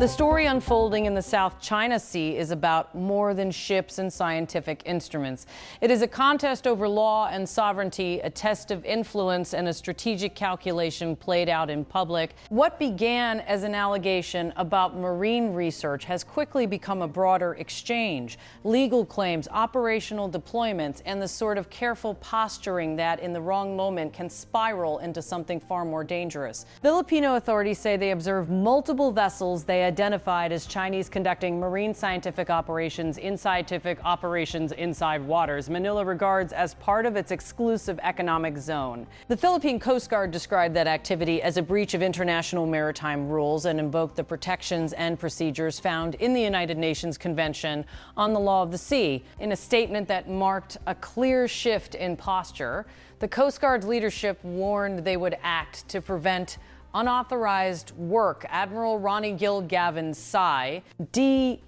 The story unfolding in the South China Sea is about more than ships and scientific instruments. It is a contest over law and sovereignty, a test of influence, and a strategic calculation played out in public. What began as an allegation about marine research has quickly become a broader exchange. Legal claims, operational deployments, and the sort of careful posturing that, in the wrong moment, can spiral into something far more dangerous. Filipino authorities say they observed multiple vessels they identified as Chinese conducting marine scientific operations inside waters Manila regards as part of its exclusive economic zone. The Philippine Coast Guard described that activity as a breach of international maritime rules and invoked the protections and procedures found in the United Nations Convention on the Law of the Sea. In a statement that marked a clear shift in posture, the Coast Guard's leadership warned they would act to prevent unauthorized work. Admiral Ronnie Gil-Gavin's sigh,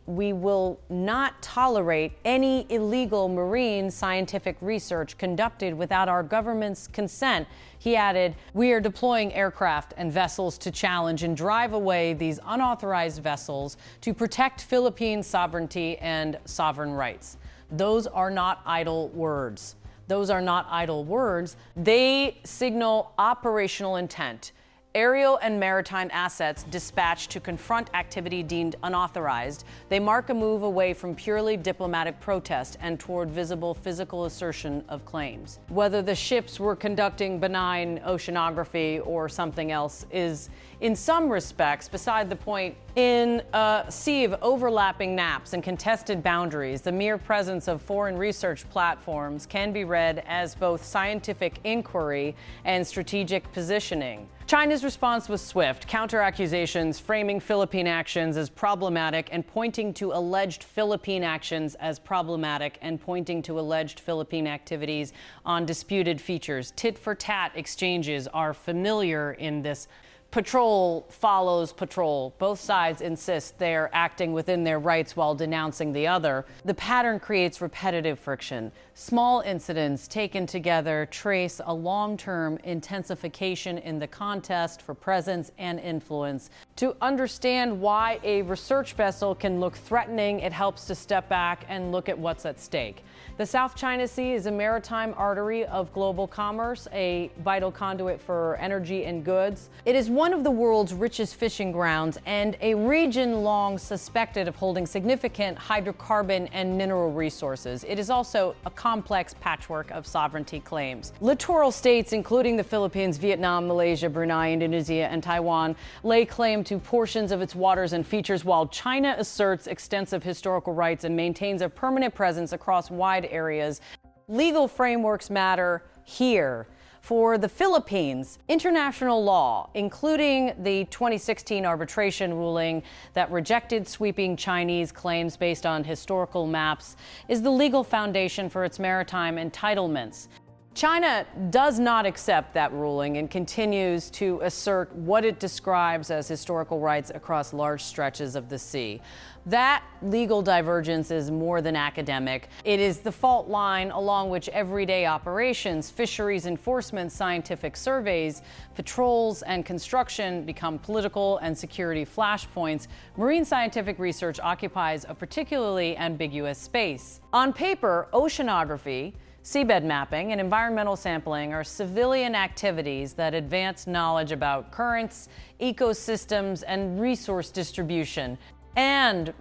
we will not tolerate any illegal marine scientific research conducted without our government's consent. He added, we are deploying aircraft and vessels to challenge and drive away these unauthorized vessels to protect Philippine sovereignty and sovereign rights. Those are not idle words. Those are not idle words. They signal operational intent. Aerial and maritime assets dispatched to confront activity deemed unauthorized. They mark a move away from purely diplomatic protest and toward visible physical assertion of claims. Whether the ships were conducting benign oceanography or something else is, in some respects, beside the point. In a sea of overlapping maps and contested boundaries, the mere presence of foreign research platforms can be read as both scientific inquiry and strategic positioning. China's response was swift, counter-accusations framing Philippine actions as problematic and pointing to alleged Philippine actions as problematic and pointing to alleged Philippine activities on disputed features. Tit-for-tat exchanges are familiar in this. Patrol follows patrol. Both sides insist they're acting within their rights while denouncing the other. The pattern creates repetitive friction. Small incidents taken together trace a long-term intensification in the contest for presence and influence. To understand why a research vessel can look threatening, it helps to step back and look at what's at stake. The South China Sea is a maritime artery of global commerce, a vital conduit for energy and goods. It is one of the world's richest fishing grounds and a region long suspected of holding significant hydrocarbon and mineral resources. It is also a complex patchwork of sovereignty claims. Littoral states, including the Philippines, Vietnam, Malaysia, Brunei, Indonesia, and Taiwan, lay claim to portions of its waters and features, while China asserts extensive historical rights and maintains a permanent presence across wide areas. Legal frameworks matter here. For the Philippines, international law, including the 2016 arbitration ruling that rejected sweeping Chinese claims based on historical maps, is the legal foundation for its maritime entitlements. China does not accept that ruling and continues to assert what it describes as historical rights across large stretches of the sea. That legal divergence is more than academic. It is the fault line along which everyday operations, fisheries enforcement, scientific surveys, patrols, and construction become political and security flashpoints. Marine scientific research occupies a particularly ambiguous space. On paper, oceanography, seabed mapping, and environmental sampling are civilian activities that advance knowledge about currents, ecosystems, and resource distribution. In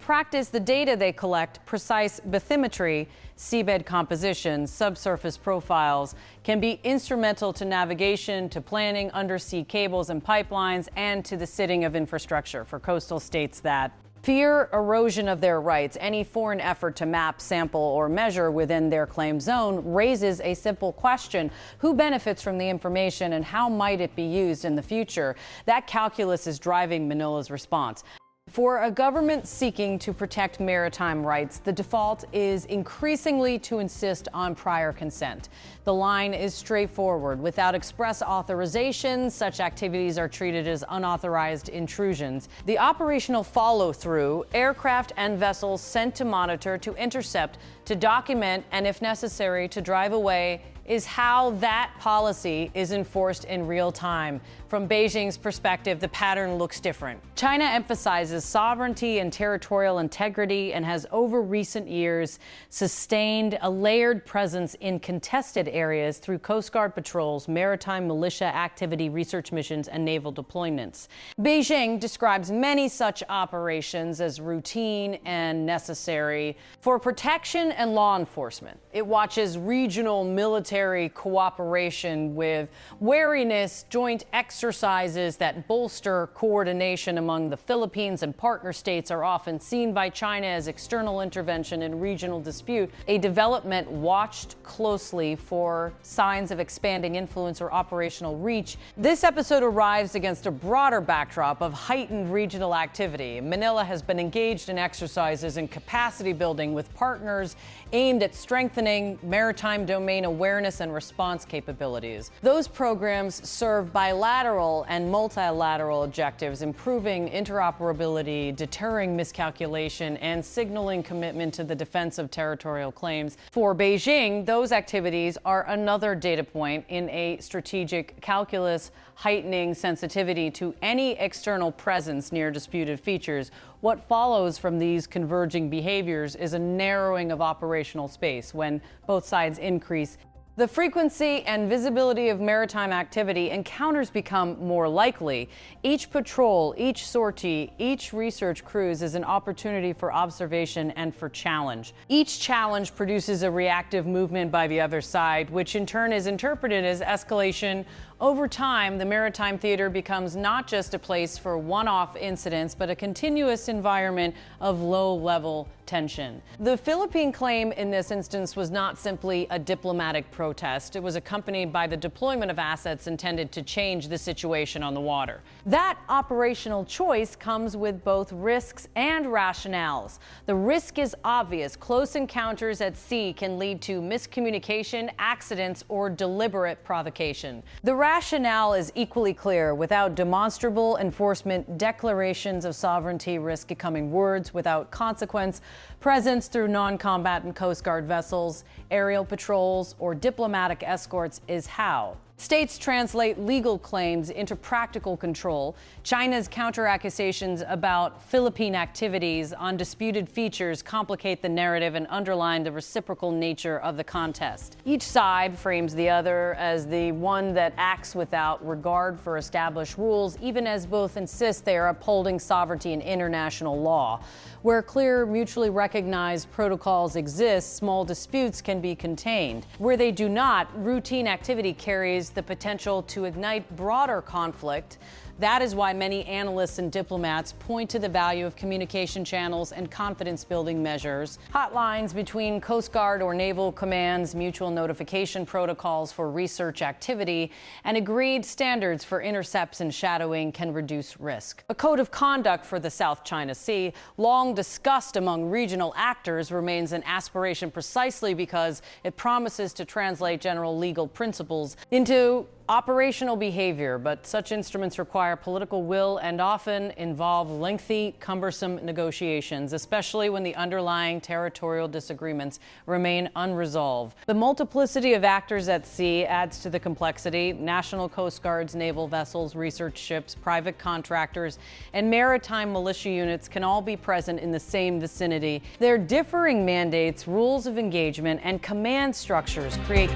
practice, the data they collect, precise bathymetry, seabed composition, subsurface profiles, can be instrumental to navigation, to planning undersea cables and pipelines, and to the sitting of infrastructure for coastal states that fear erosion of their rights. Any foreign effort to map, sample, or measure within their claim zone raises a simple question: who benefits from the information and how might it be used in the future? That calculus is driving Manila's response. For a government seeking to protect maritime rights, the default is increasingly to insist on prior consent. The line is straightforward. Without express authorization, such activities are treated as unauthorized intrusions. The operational follow-through, aircraft and vessels sent to monitor, to intercept, to document, and if necessary, to drive away, is how that policy is enforced in real time. From Beijing's perspective, the pattern looks different. China emphasizes sovereignty and territorial integrity and has over recent years sustained a layered presence in contested areas through Coast Guard patrols, maritime militia activity, research missions, and naval deployments. Beijing describes many such operations as routine and necessary for protection and law enforcement. It watches regional military cooperation with wariness, joint exercises that bolster coordination among the Philippines and partner states are often seen by China as external intervention in regional dispute, a development watched closely for signs of expanding influence or operational reach. This episode arrives against a broader backdrop of heightened regional activity. Manila has been engaged in exercises and capacity building with partners aimed at strengthening maritime domain awareness and response capabilities. Those programs serve bilateral and multilateral objectives, improving interoperability, deterring miscalculation, and signaling commitment to the defense of territorial claims. For Beijing, those activities are another data point in a strategic calculus, heightening sensitivity to any external presence near disputed features. What follows from these converging behaviors is a narrowing of operational space when both sides increase the frequency and visibility of maritime activity. Encounters become more likely. Each patrol, each sortie, each research cruise is an opportunity for observation and for challenge. Each challenge produces a reactive movement by the other side, which in turn is interpreted as escalation. Over time, the maritime theater becomes not just a place for one-off incidents, but a continuous environment of low-level tension. The Philippine claim in this instance was not simply a diplomatic protest. It was accompanied by the deployment of assets intended to change the situation on the water. That operational choice comes with both risks and rationales. The risk is obvious. Close encounters at sea can lead to miscommunication, accidents, or deliberate provocation. The rationale is equally clear. Without demonstrable enforcement, declarations of sovereignty risk becoming words without consequence. Presence through non-combatant Coast Guard vessels, aerial patrols, or diplomatic escorts is how. States translate legal claims into practical control. China's counter-accusations about Philippine activities on disputed features complicate the narrative and underline the reciprocal nature of the contest. Each side frames the other as the one that acts without regard for established rules, even as both insist they are upholding sovereignty and international law. Where clear, mutually recognized protocols exist, small disputes can be contained. Where they do not, routine activity carries the potential to ignite broader conflict. That is why many analysts and diplomats point to the value of communication channels and confidence-building measures. Hotlines between Coast Guard or naval commands, mutual notification protocols for research activity, and agreed standards for intercepts and shadowing can reduce risk. A code of conduct for the South China Sea, long discussed among regional actors, remains an aspiration precisely because it promises to translate general legal principles into operational behavior, but such instruments require political will and often involve lengthy, cumbersome negotiations, especially when the underlying territorial disagreements remain unresolved. The multiplicity of actors at sea adds to the complexity. National Coast Guards, naval vessels, research ships, private contractors, and maritime militia units can all be present in the same vicinity. Their differing mandates, rules of engagement, and command structures create